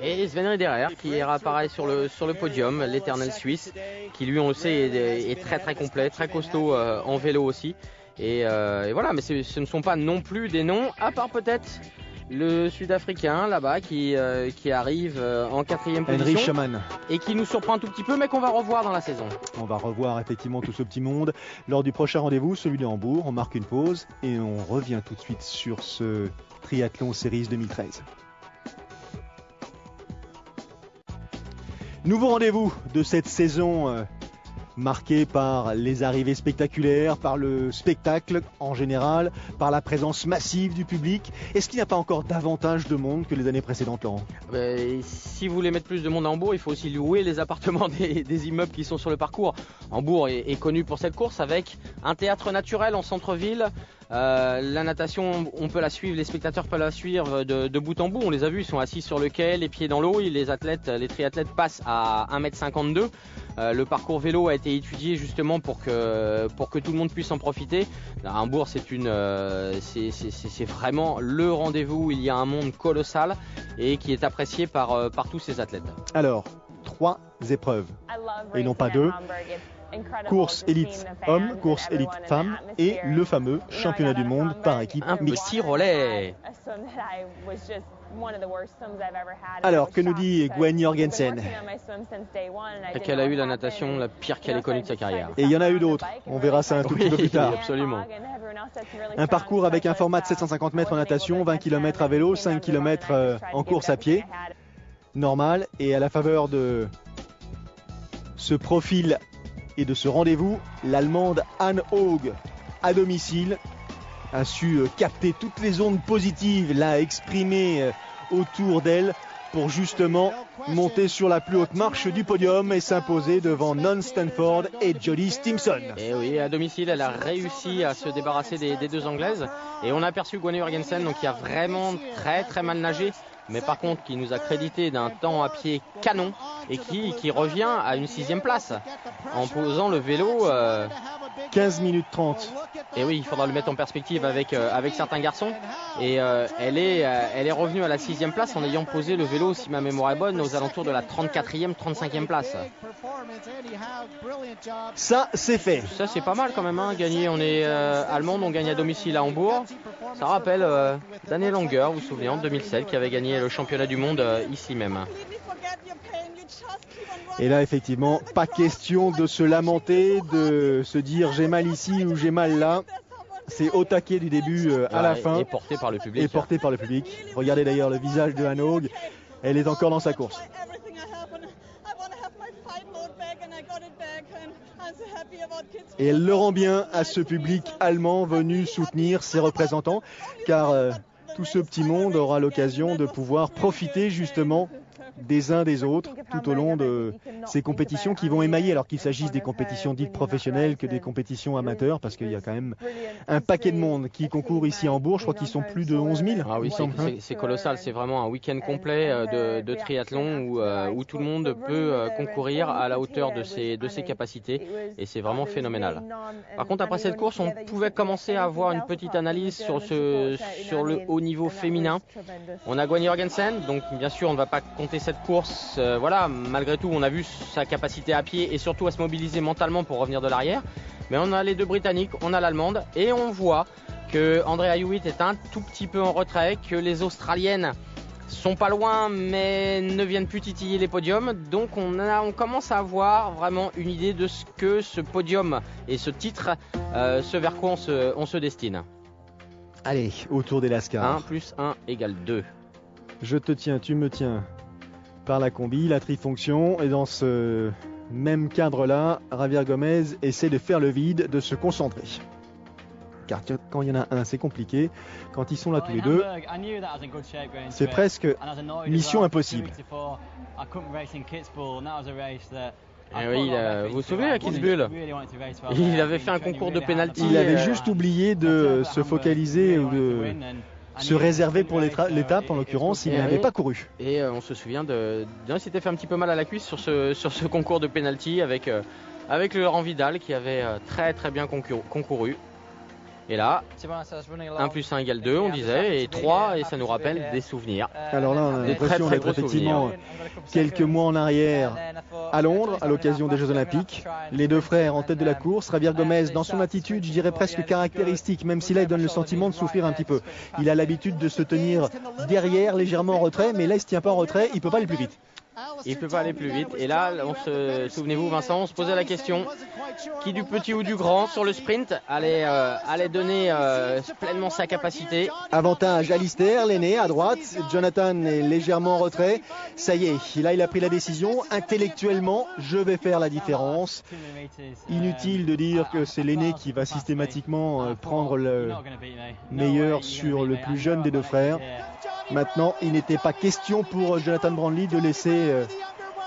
Et Sven Riederer qui réapparaît sur le podium, l'éternel Suisse, qui lui on le sait est très très complet, très costaud en vélo aussi. Et voilà, mais ce ne sont pas non plus des noms, à part peut-être le Sud-Africain là-bas qui arrive en 4e position Schumann. Et qui nous surprend un tout petit peu, mais qu'on va revoir dans la saison. On va revoir effectivement tout ce petit monde lors du prochain rendez-vous, celui de Hambourg. On marque une pause et on revient tout de suite sur ce Triathlon Series 2013. Nouveau rendez-vous de cette saison marqué par les arrivées spectaculaires, par le spectacle en général, par la présence massive du public. Est-ce qu'il n'y a pas encore davantage de monde que les années précédentes, Laurent? Si vous voulez mettre plus de monde à Hambourg, il faut aussi louer les appartements des immeubles qui sont sur le parcours. Hambourg est connu pour cette course avec un théâtre naturel en centre-ville. La natation, on peut la suivre, les spectateurs peuvent la suivre de bout en bout. On les a vus, ils sont assis sur le quai, les pieds dans l'eau. Les triathlètes passent à 1m52. Le parcours vélo a été étudié justement pour que tout le monde puisse en profiter. À Hambourg, c'est vraiment le rendez-vous où il y a un monde colossal et qui est apprécié par tous ces athlètes. Alors, 3 épreuves et non pas 2. Course élite homme, course élite femme et le fameux championnat du monde par équipe mixte. Petit relais. Alors, que nous dit Gwen Jorgensen? Qu'elle a eu la natation la pire qu'elle ait connue de sa carrière. Et il y en a eu d'autres, on verra ça un tout petit peu plus tard. Absolument. Un parcours avec un format de 750 mètres en natation, 20 km à vélo, 5 km en course à pied. Normal, et à la faveur de ce profil et de ce rendez-vous, l'Allemande Anne Haug, à domicile, a su capter toutes les ondes positives, l'a exprimé autour d'elle pour justement monter sur la plus haute marche du podium et s'imposer devant Non Stanford et Jodie Stimson. Et oui, à domicile, elle a réussi à se débarrasser des deux Anglaises. Et on a aperçu Gwen Jorgensen, donc qui a vraiment très très mal nagé, mais par contre qui nous a crédité d'un temps à pied canon et qui revient à une 6e place en posant le vélo 15 minutes 30. Et oui, il faudra le mettre en perspective avec certains garçons. Et elle est revenue à la 6e place en ayant posé le vélo, si ma mémoire est bonne, aux alentours de la 34e, 35e place. Ça, c'est fait. Ça, c'est pas mal quand même, hein. Gagner, on est allemande, on gagne à domicile à Hambourg. Ça rappelle Daniel Langer, vous vous souvenez, en 2007, qui avait gagné le championnat du monde ici même. Et là, effectivement, pas question de se lamenter, de se dire j'ai mal ici ou j'ai mal là. C'est au taquet du début à la fin. Et porté par le public. Regardez d'ailleurs le visage de Anne Haug. Elle est encore dans sa course. Et elle le rend bien à ce public allemand venu soutenir ses représentants, car tout ce petit monde aura l'occasion de pouvoir profiter justement des uns des autres tout au long de ces compétitions qui vont émailler, alors qu'il s'agisse des compétitions dites professionnelles que des compétitions amateurs, parce qu'il y a quand même un paquet de monde qui concourt ici à Hambourg. Je crois qu'ils sont plus de 11 000. Ah oui, c'est colossal, c'est vraiment un week-end complet de triathlon où tout le monde peut concourir à la hauteur de ses capacités, et c'est vraiment phénoménal. Par contre, après cette course, on pouvait commencer à avoir une petite analyse sur le haut niveau féminin. On a Gwen Jorgensen, donc bien sûr on ne va pas compter cette course, voilà, malgré tout on a vu sa capacité à pied et surtout à se mobiliser mentalement pour revenir de l'arrière. Mais on a les deux Britanniques, on a l'Allemande, et on voit que Andrea Hewitt est un tout petit peu en retrait, que les Australiennes sont pas loin mais ne viennent plus titiller les podiums. Donc on commence à avoir vraiment une idée de ce que ce podium et ce titre, ce vers quoi on se destine. Allez, autour des Lascars. 1 + 1 = 2. Je te tiens, tu me tiens par la combi, la trifonction, et dans ce même cadre-là, Javier Gomez essaie de faire le vide, de se concentrer. Car quand il y en a un, c'est compliqué. Quand ils sont là tous les deux, c'est presque mission impossible. Et oui, vous vous souvenez à Kitzbühel, il avait fait un concours de pénalty. Il avait juste oublié de se focaliser ou de se réserver pour l'étape, en l'occurrence, il n'avait pas couru. Et on se souvient il s'était fait un petit peu mal à la cuisse sur ce concours de pénalty avec le Laurent Vidal qui avait très très bien concouru. Et là, 1 + 1 = 2, on disait, et 3, et ça nous rappelle des souvenirs. Alors là, on a l'impression d'être effectivement quelques mois en arrière à Londres, à l'occasion des Jeux Olympiques. Les deux frères en tête de la course. Javier Gomez, dans son attitude, je dirais presque caractéristique, même si là, il donne le sentiment de souffrir un petit peu. Il a l'habitude de se tenir derrière, légèrement en retrait, mais là, il ne se tient pas en retrait, il ne peut pas aller plus vite. Il peut pas aller plus vite. Et là, souvenez-vous, Vincent, on se posait la question qui du petit ou du grand sur le sprint allait donner pleinement sa capacité. Avantage Alistair, l'aîné à droite. Jonathan est légèrement en retrait. Ça y est, là il a pris la décision. Intellectuellement, je vais faire la différence. Inutile de dire que c'est l'aîné qui va systématiquement prendre le meilleur sur le plus jeune des deux frères. Maintenant, il n'était pas question pour Jonathan Brandley de laisser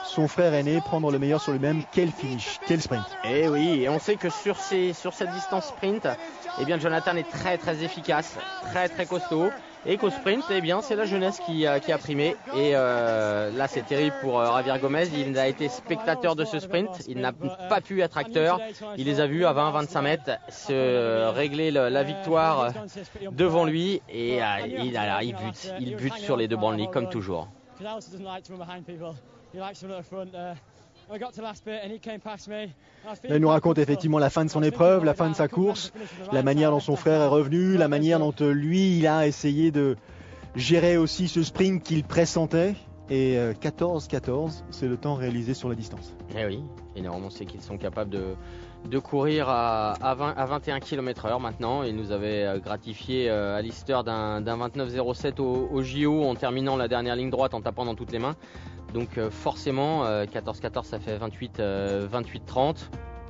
son frère aîné prendre le meilleur sur lui-même. Quel finish, quel sprint. Et oui, et on sait que sur cette distance sprint, eh bien Jonathan est très très efficace, très très costaud. Et qu'au sprint, eh bien c'est la jeunesse qui a primé. Et là c'est terrible pour Javier Gomez. Il a été spectateur de ce sprint. Il n'a pas pu être acteur. Il les a vus à 20-25 mètres se régler la victoire devant lui. Et il bute sur les deux Brandley comme toujours. Il nous raconte effectivement la fin de son épreuve, la fin de sa course, la manière dont son frère est revenu, la manière dont lui il a essayé de gérer aussi ce sprint qu'il pressentait. Et 14-14, c'est le temps réalisé sur la distance. Eh oui, énorme. On sait qu'ils sont capables de courir à 21 km/h maintenant. Ils nous avaient gratifié Alistair d'un 29,07 au JO en terminant la dernière ligne droite en tapant dans toutes les mains. Donc forcément 14-14 ça fait 28-30,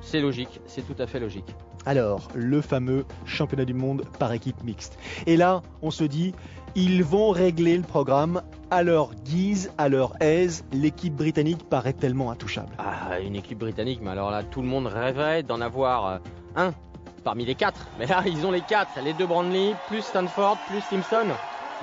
c'est logique, c'est tout à fait logique. Alors le fameux championnat du monde par équipe mixte. Et là on se dit ils vont régler le programme à leur guise, à leur aise. L'équipe britannique paraît tellement intouchable. Ah, une équipe britannique, mais alors là tout le monde rêverait d'en avoir un parmi les quatre. Mais là ils ont les quatre, les deux Brandley, plus Stanford, plus Simpson.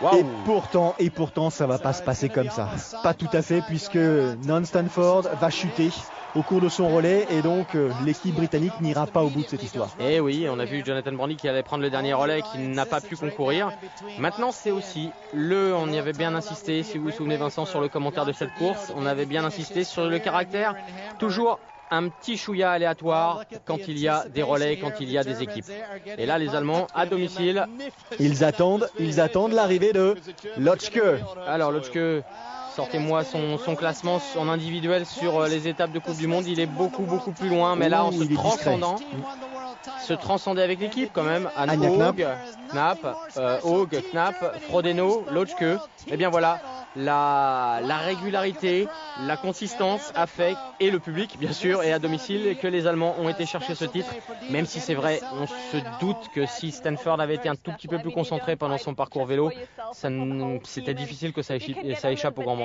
Wow. Et pourtant, ça va pas se passer comme ça. Pas tout à fait, puisque Non-Stanford va chuter au cours de son relais et donc l'équipe britannique n'ira pas au bout de cette histoire. Et oui, on a vu Jonathan Brandley qui allait prendre le dernier relais qui n'a pas pu concourir. Maintenant, c'est aussi on y avait bien insisté, si vous vous souvenez Vincent, sur le commentaire de cette course, on avait bien insisté sur le caractère toujours un petit chouïa aléatoire quand il y a des relais, quand il y a des équipes. Et là, les Allemands, à domicile, ils attendent l'arrivée de Lotschke. Alors Lotschke, sortez-moi son classement en individuel sur les étapes de Coupe du Monde. Il est beaucoup plus loin, mais là en se transcendant, se transcender avec l'équipe quand même. Haug, Knapp, Frodeno, Lotschke. Et bien voilà. La régularité, la consistance a fait, et le public bien sûr, et à domicile, que les Allemands ont été chercher ce titre. Même si c'est vrai, on se doute que si Stanford avait été un tout petit peu plus concentré pendant son parcours vélo, c'était difficile que ça échappe au Grand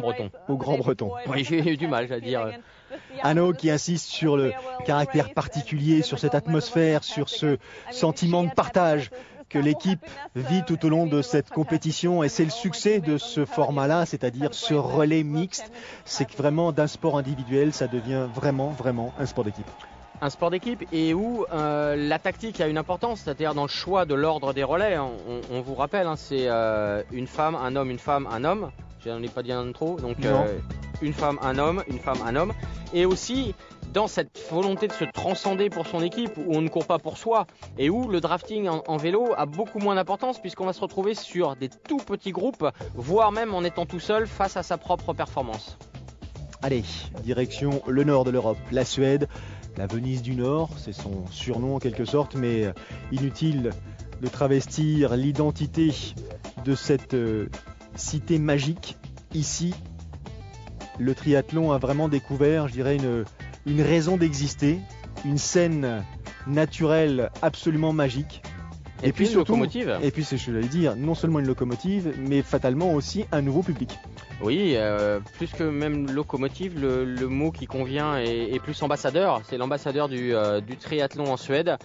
Breton. Au Grand Breton. Oui, j'ai eu du mal à dire. Haug qui insiste sur le caractère particulier, sur cette atmosphère, sur ce sentiment de partage que l'équipe vit tout au long de cette compétition, et c'est le succès de ce format-là, c'est-à-dire ce relais mixte, c'est que vraiment d'un sport individuel, ça devient vraiment un sport d'équipe. Un sport d'équipe et où la tactique a une importance, c'est-à-dire dans le choix de l'ordre des relais. On vous rappelle, c'est une femme, un homme, une femme, un homme. J'en ai pas dit un trop, donc une femme, un homme, et aussi dans cette volonté de se transcender pour son équipe, où on ne court pas pour soi, et où le drafting en vélo a beaucoup moins d'importance, puisqu'on va se retrouver sur des tout petits groupes, voire même en étant tout seul face à sa propre performance. Allez, direction le nord de l'Europe, la Suède, la Venise du Nord, c'est son surnom en quelque sorte, mais inutile de travestir l'identité de cette cité magique. Ici, le triathlon a vraiment découvert, je dirais, une raison d'exister, une scène naturelle absolument magique. Et puis surtout, une locomotive. Et puis, je l'allais dire, non seulement une locomotive, mais fatalement aussi un nouveau public. Oui, plus que même locomotive, le mot qui convient est plus ambassadeur. C'est l'ambassadeur du triathlon en Suède.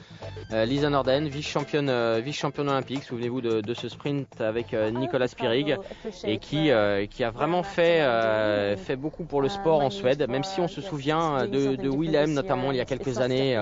Lisa Norden, vice-championne olympique, souvenez-vous de ce sprint avec Nicolas Spirig, et qui a vraiment fait beaucoup pour le sport en Suède, même si on se souvient de Willem notamment il y a quelques années,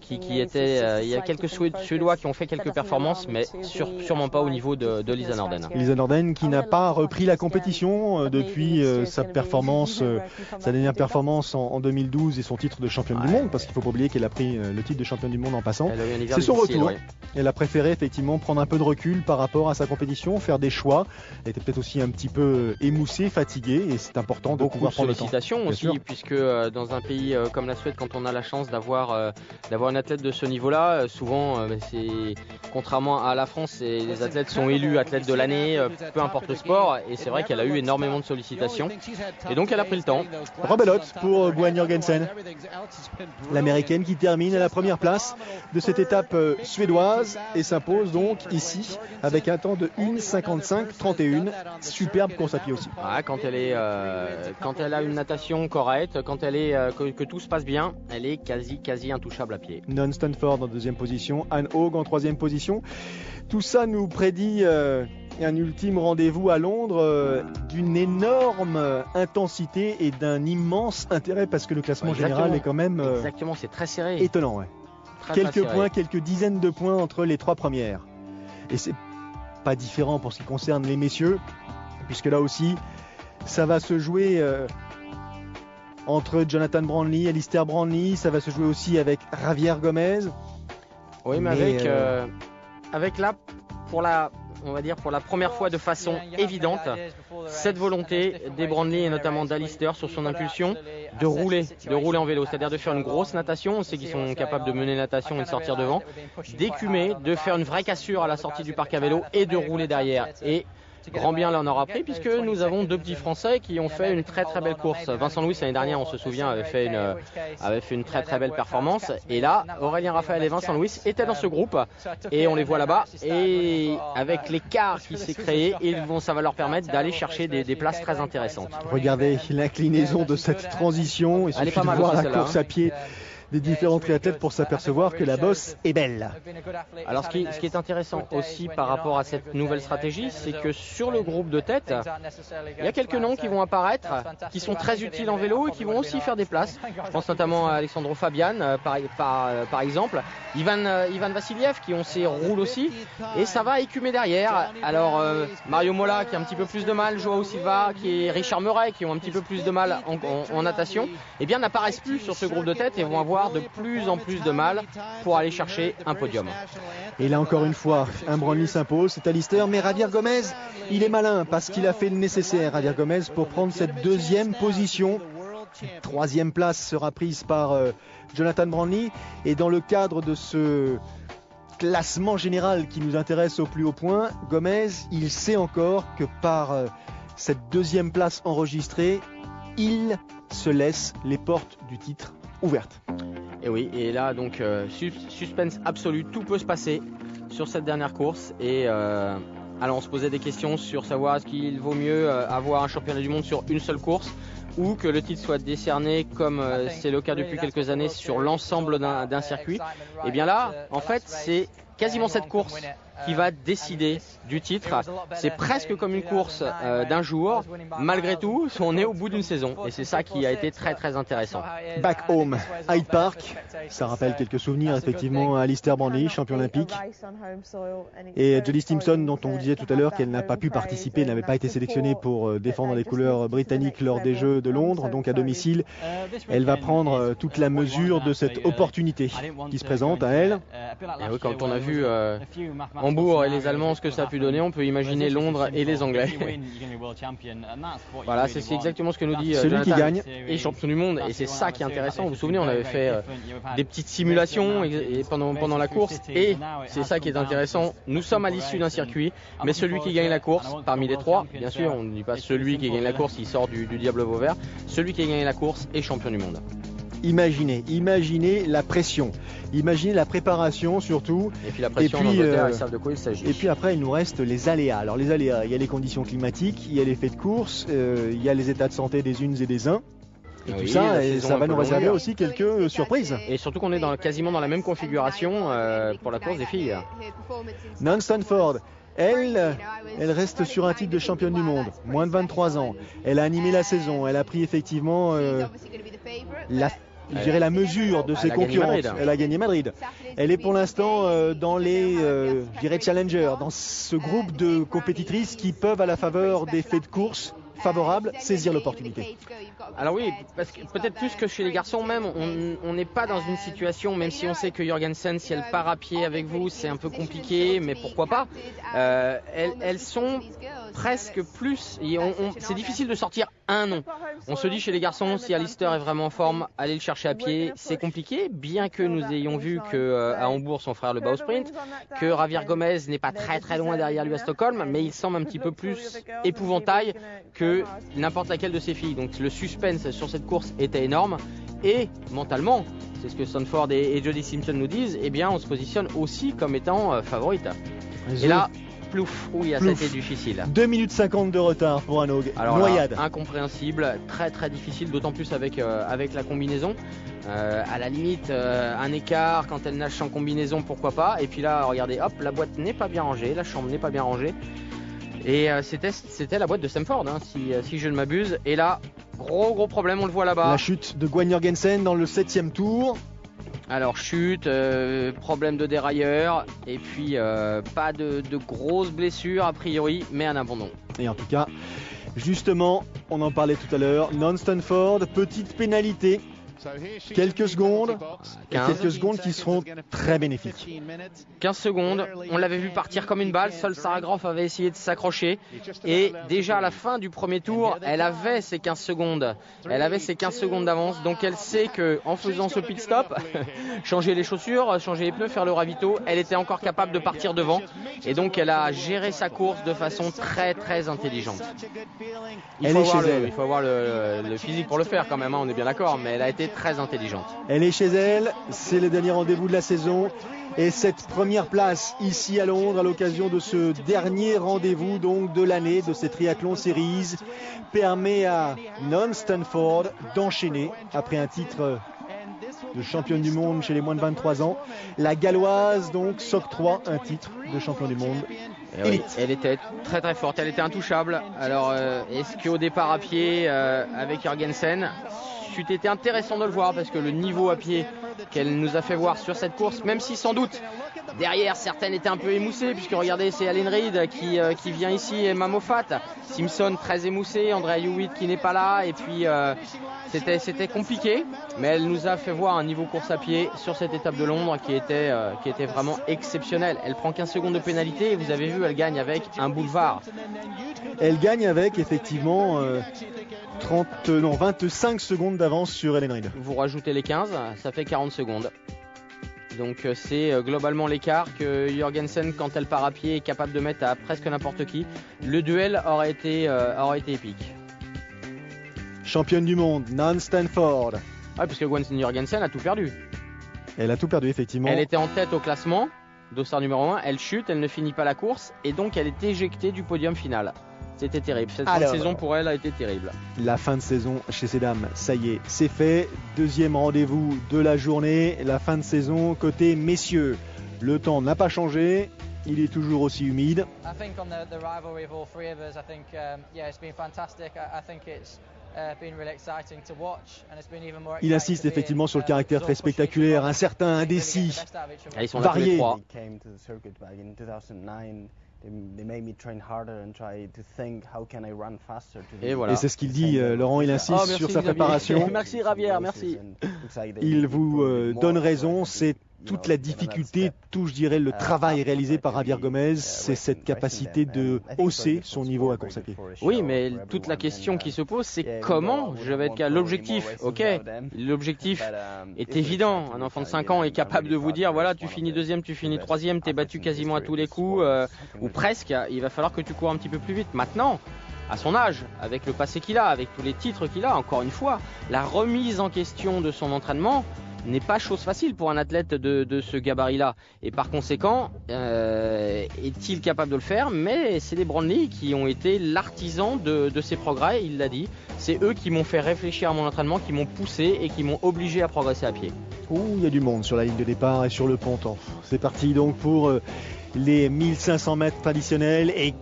il y a quelques Suédois qui ont fait quelques performances, mais sûrement pas au niveau de Lisa Norden. Lisa Norden qui n'a pas repris la compétition depuis sa dernière performance en 2012 et son titre de championne du monde, parce qu'il ne faut pas oublier qu'elle a pris le titre de championne du monde en passant. C'est son retour. Ouais. Elle a préféré effectivement prendre un peu de recul par rapport à sa compétition, faire des choix. Elle était peut-être aussi un petit peu émoussée, fatiguée, et c'est important de pouvoir prendre le temps. Sollicitations aussi, puisque dans un pays comme la Suède, quand on a la chance d'avoir une athlète de ce niveau-là, souvent, c'est contrairement à la France, les athlètes sont élus athlètes de l'année, peu importe le sport, et c'est vrai qu'elle a eu énormément de sollicitations, et donc elle a pris le temps. Rebelote pour Gwen Jorgensen, l'américaine qui termine à la première place de cette étape suédoise et s'impose donc ici avec un temps de 1:55:31. Superbe course à pied aussi. Ah, quand elle a une natation correcte, quand que tout se passe bien, elle est quasi intouchable à pied. Non Stanford en deuxième position, Anne Haug en troisième position. Tout ça nous prédit un ultime rendez-vous à Londres d'une énorme intensité et d'un immense intérêt, parce que le classement général est quand même c'est très serré. Étonnant, ouais. Quelques points, quelques dizaines de points entre les trois premières. Et c'est pas différent pour ce qui concerne les messieurs, puisque là aussi, ça va se jouer entre Jonathan Brandley, Alistair Brandley, ça va se jouer aussi avec Javier Gomez. Oui, mais avec là, pour la première fois de façon évidente, cette volonté des Brandley et notamment d'Alistair sur son impulsion de rouler en vélo, c'est-à-dire de faire une grosse natation, on sait qu'ils sont capables de mener natation et de sortir devant, d'écumer, de faire une vraie cassure à la sortie du parc à vélo et de rouler derrière. Et grand bien l'en aura pris, puisque nous avons deux petits Français qui ont fait une très très belle course. Vincent Louis l'année dernière, on se souvient, avait fait une très très belle performance, et là Aurélien Raphaël et Vincent Louis étaient dans ce groupe et on les voit là-bas, et avec l'écart qui s'est créé, ça va leur permettre d'aller chercher des places très intéressantes. Regardez l'inclinaison de cette transition, il suffit de voir la course à pied des différents triathlètes pour s'apercevoir que la bosse est belle. Alors ce qui est intéressant aussi par rapport à cette nouvelle stratégie, c'est que sur le groupe de tête, il y a quelques noms qui vont apparaître, qui sont très utiles en vélo et qui vont aussi faire des places. Je pense notamment à Alexandro Fabian par exemple, Ivan Vassiliev qui roule aussi, et ça va écumer derrière. Alors Mario Mola qui a un petit peu plus de mal, Joao Silva et Richard Murray qui ont un petit peu plus de mal en natation, eh bien n'apparaissent plus sur ce groupe de tête et vont avoir de plus en plus de mal pour aller chercher un podium. Et là encore une fois, un Brandley s'impose, c'est Alistair, mais Javier Gomez, il est malin parce qu'il a fait le nécessaire, Javier Gomez, pour prendre cette deuxième position. Troisième place sera prise par Jonathan Brandley, et dans le cadre de ce classement général qui nous intéresse au plus haut point, Gomez, il sait encore que par cette deuxième place enregistrée, il se laisse les portes du titre ouvertes. Et oui, et là donc suspense absolu, tout peut se passer sur cette dernière course, et alors on se posait des questions sur savoir est-ce qu'il vaut mieux avoir un championnat du monde sur une seule course, ou que le titre soit décerné comme c'est le cas depuis quelques années sur l'ensemble d'un circuit. Et bien là, en fait, c'est quasiment cette course qui va décider du titre. C'est presque comme une course d'un jour. Malgré tout, on est au bout d'une saison, et c'est ça qui a été très très intéressant. Back home, Hyde Park, ça rappelle quelques souvenirs effectivement à Alistair Brandley, champion olympique, et Jodie Stimpson, dont on vous disait tout à l'heure qu'elle n'a pas pu participer, n'avait pas été sélectionnée pour défendre les couleurs britanniques lors des Jeux de Londres, donc à domicile. Elle va prendre toute la mesure de cette opportunité qui se présente à elle. Et oui, quand on a vu Hambourg et les Allemands, ce que ça a pu donner, on peut imaginer Londres et les Anglais. Voilà, c'est exactement ce que nous dit celui qui gagne est champion du monde, et c'est ça qui est intéressant. Vous vous souvenez, on avait fait des petites simulations pendant la course, et c'est ça qui est intéressant. Nous sommes à l'issue d'un circuit, mais celui qui gagne la course, parmi les trois, bien sûr, on ne dit pas celui qui gagne la course, il sort du Diable Vauvert, celui qui gagne la course est champion du monde. Imaginez la pression, imaginez la préparation surtout. Et puis la pression en Angleterre, ils savent de quoi il s'agit. Et puis après, il nous reste les aléas. Alors les aléas, il y a les conditions climatiques, il y a les faits de course, il y a les états de santé des unes et des uns. Et tout ça, et ça va nous réserver aussi quelques surprises. Et surtout qu'on est quasiment dans la même configuration pour la course des filles. Non Stanford, elle reste sur un titre de championne du monde, moins de 23 ans. Elle a animé la saison, elle a pris effectivement la mesure de ses concurrentes. Elle a gagné Madrid. Elle est pour l'instant dans les challengers, dans ce groupe de compétitrices qui peuvent, à la faveur des faits de course, favorable, saisir l'opportunité. Alors oui, parce que peut-être plus que chez les garçons même, on n'est pas dans une situation, même si on sait que Jorgensen, si elle part à pied avec vous, c'est un peu compliqué, mais pourquoi pas. Elles sont presque plus, c'est difficile de sortir un nom. On se dit chez les garçons, si Alistair est vraiment en forme, allez le chercher à pied, c'est compliqué, bien que nous ayons vu qu'à Hambourg, son frère le bat au sprint, que Javier Gomez n'est pas très très loin derrière lui à Stockholm, mais il semble un petit peu plus épouvantail que n'importe laquelle de ses filles. Donc le suspense sur cette course était énorme, et mentalement, c'est ce que Stanford et Jody Simpson nous disent, eh bien on se positionne aussi comme étant favorite. Et là, plouf, oui, ça a été difficile. 2 minutes 50 de retard pour Hanaud. Alors noyade. Là, incompréhensible, très très difficile, d'autant plus avec la combinaison. À la limite, un écart quand elle nage sans combinaison, pourquoi pas. Et puis là, regardez, hop, la boîte n'est pas bien rangée, la chambre n'est pas bien rangée. Et c'était la boîte de Stamford, hein, si je ne m'abuse. Et là, gros problème, on le voit là-bas. La chute de Gwen Jorgensen dans le 7e tour. Alors chute, problème de dérailleur, et puis pas de grosses blessures a priori, mais un abandon. Et en tout cas, justement, on en parlait tout à l'heure, non-Stanford, petite pénalité. Quelques secondes, 15. quelques secondes qui seront très bénéfiques. 15 secondes, on l'avait vu partir comme une balle, seul Sarah Groff avait essayé de s'accrocher, et déjà à la fin du premier tour, elle avait ses 15 secondes. Elle avait ses 15 secondes d'avance, donc elle sait qu'en faisant ce pit stop, changer les chaussures, changer les pneus, faire le ravito, elle était encore capable de partir devant, et donc elle a géré sa course de façon très très intelligente. Il faut avoir le physique pour le faire quand même, hein, on est bien d'accord, mais elle a été très intelligente. Elle est chez elle, c'est le dernier rendez-vous de la saison, et cette première place ici à Londres à l'occasion de ce dernier rendez-vous donc de l'année de ces Triathlon Series permet à non-Stanford d'enchaîner après un titre de championne du monde chez les moins de 23 ans. La Galloise donc s'octroie un titre de champion du monde. Oui, elle était très très forte, elle était intouchable. Alors est-ce qu'au départ à pied avec Jorgensen, c'eût été intéressant de le voir parce que le niveau à pied qu'elle nous a fait voir sur cette course, même si sans doute derrière certaines étaient un peu émoussées, puisque regardez, c'est Allen Reid qui vient ici, et Emma Moffat, Simpson très émoussée, Andrea Hewitt qui n'est pas là, et puis c'était compliqué, mais elle nous a fait voir un niveau course à pied sur cette étape de Londres qui était vraiment exceptionnel. Elle prend 15 secondes de pénalité et vous avez vu, elle gagne avec un boulevard. Elle gagne avec effectivement 25 secondes d'avance sur Allen Reid. Vous rajoutez les 15, ça fait 40 secondes. Donc c'est globalement l'écart que Jorgensen, quand elle part à pied, est capable de mettre à presque n'importe qui. Le duel aurait été épique. Championne du monde, non-Stanford. Ouais, parce que Gwen Jorgensen a tout perdu. Elle a tout perdu effectivement. Elle était en tête au classement, dossard numéro 1, elle chute, elle ne finit pas la course et donc elle est éjectée du podium final. C'était terrible. Cette fin de saison pour elle a été terrible. La fin de saison chez ces dames, ça y est, c'est fait. Deuxième rendez-vous de la journée. La fin de saison côté messieurs. Le temps n'a pas changé. Il est toujours aussi humide. Il insiste effectivement sur le caractère très spectaculaire, un certain indécis, ils sont là tous les trois. Et voilà. Et c'est ce qu'il dit, Laurent, il insiste sur sa préparation. Merci Javier, merci. Il vous donne raison, c'est toute la difficulté, tout je dirais le travail réalisé par Javier Gomez, c'est cette capacité de hausser son niveau à course à pied. Oui, mais toute la question qui se pose, c'est comment je vais être l'objectif. Ok, l'objectif est évident. Un enfant de 5 ans est capable de vous dire, voilà, tu finis deuxième, tu finis troisième, t'es battu quasiment à tous les coups, ou presque. Il va falloir que tu cours un petit peu plus vite. Maintenant, à son âge, avec le passé qu'il a, avec tous les titres qu'il a, encore une fois, la remise en question de son entraînement n'est pas chose facile pour un athlète de ce gabarit-là. Et par conséquent, est-il capable de le faire? Mais c'est les Brownlee qui ont été l'artisan de ces progrès, il l'a dit. C'est eux qui m'ont fait réfléchir à mon entraînement, qui m'ont poussé et qui m'ont obligé à progresser à pied. Il y a du monde sur la ligne de départ et sur le ponton. C'est parti donc pour les 1500 mètres traditionnels et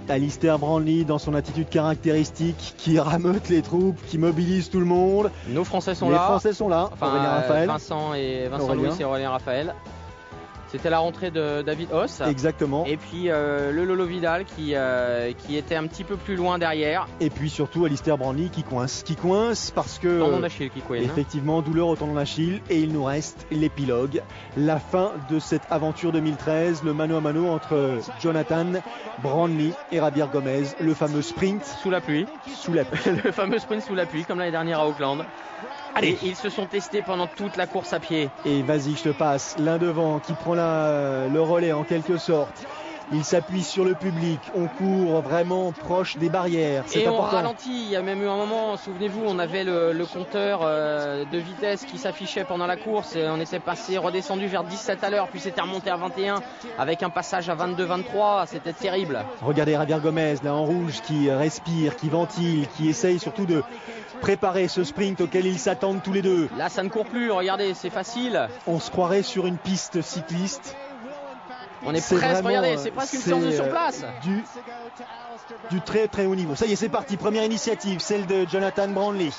Alistair Brownlee dans son attitude caractéristique qui rameute les troupes, qui mobilise tout le monde. Nos Français sont là. Les Français sont là. Enfin, Vincent Louis et Aurélien Raphaël. C'était la rentrée de David Haas. Exactement. Et puis le Lolo Vidal qui était un petit peu plus loin derrière. Et puis surtout Alistair Brownlee qui coince parce que tendon d'Achille qui coince. Effectivement, douleur au tendon d'Achille. Et il nous reste l'épilogue, la fin de cette aventure 2013, le mano à mano entre Jonathan Brownlee et Javier Gomez, le fameux sprint sous la pluie. Le fameux sprint sous la pluie comme l'année dernière à Auckland. Allez. Et ils se sont testés pendant toute la course à pied. Et vas-y, je te passe. L'un devant qui prend le relais en quelque sorte. Il s'appuie sur le public. On court vraiment proche des barrières. C'est important. On ralentit. Il y a même eu un moment, souvenez-vous, on avait le compteur de vitesse qui s'affichait pendant la course. Et on était redescendu vers 17 à l'heure. Puis c'était remonté à 21 avec un passage à 22-23. C'était terrible. Regardez Javier Gomez là en rouge qui respire, qui ventile, qui essaye surtout de préparer ce sprint auquel ils s'attendent tous les deux. Là, ça ne court plus. Regardez, c'est facile. On se croirait sur une piste cycliste. On est presque, regardez, c'est presque une séance de surplace. Du très très haut niveau. Ça y est, c'est parti. Première initiative, celle de Jonathan Brownlee.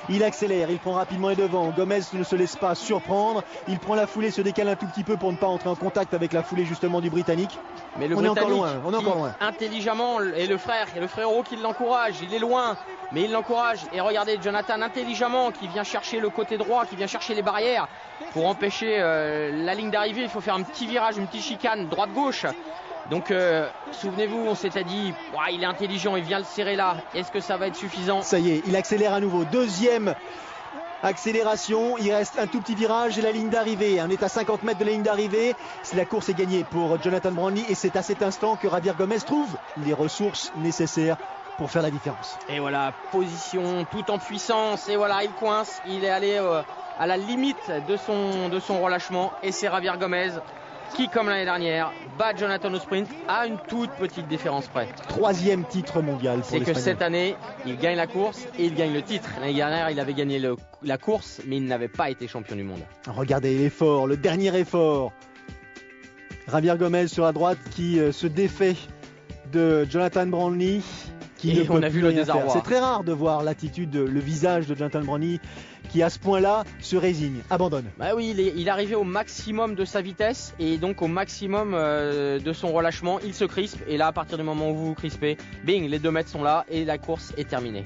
Il accélère, il prend rapidement les devants. Gomez ne se laisse pas surprendre. Il prend la foulée, se décale un tout petit peu pour ne pas entrer en contact avec la foulée justement du Britannique. Mais le Britannique, on est encore loin. Intelligemment, et le frérot qui l'encourage, il est loin, mais il l'encourage. Et regardez, Jonathan intelligemment qui vient chercher le côté droit, qui vient chercher les barrières pour empêcher la ligne d'arrivée. Il faut faire un petit virage, une petite chicane droite-gauche. Donc souvenez-vous, on s'était dit il est intelligent, il vient le serrer là. Est-ce que ça va être suffisant? Ça y est, il accélère à nouveau. Deuxième accélération, il reste un tout petit virage et la ligne d'arrivée. On est à 50 mètres de la ligne d'arrivée. La course est gagnée pour Jonathan Brownlee et c'est à cet instant que Javier Gomez trouve les ressources nécessaires pour faire la différence. Et voilà, position tout en puissance. Et voilà, il coince. Il est allé à la limite de son relâchement. Et c'est Javier Gomez qui, comme l'année dernière, bat Jonathan au sprint à une toute petite différence près. 3e titre mondial pour l'Espagnol. C'est que cette année, il gagne la course et il gagne le titre. L'année dernière, il avait gagné la course, mais il n'avait pas été champion du monde. Regardez l'effort, le dernier effort. Javier Gomez sur la droite qui se défait de Jonathan Brownlee. Et on a vu le désarroi. C'est très rare de voir l'attitude, le visage de Jonathan Brownlee qui à ce point-là se résigne, abandonne. Bah oui, il est arrivé au maximum de sa vitesse et donc au maximum de son relâchement. Il se crispe et là, à partir du moment où vous vous crispez, bing, les 2 mètres sont là et la course est terminée.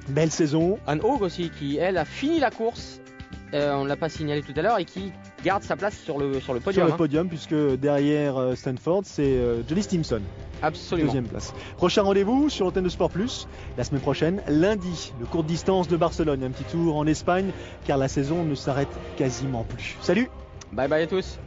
Belle saison. Anne Haug aussi qui, elle, a fini la course. On ne l'a pas signalé tout à l'heure et qui garde sa place sur le podium. Sur le podium, puisque derrière Stanford, c'est Johnny Stimson. Absolument. 2e place. Prochain rendez-vous sur l'antenne de Sport Plus la semaine prochaine, lundi, le courte distance de Barcelone. Un petit tour en Espagne, car la saison ne s'arrête quasiment plus. Salut! Bye bye à tous!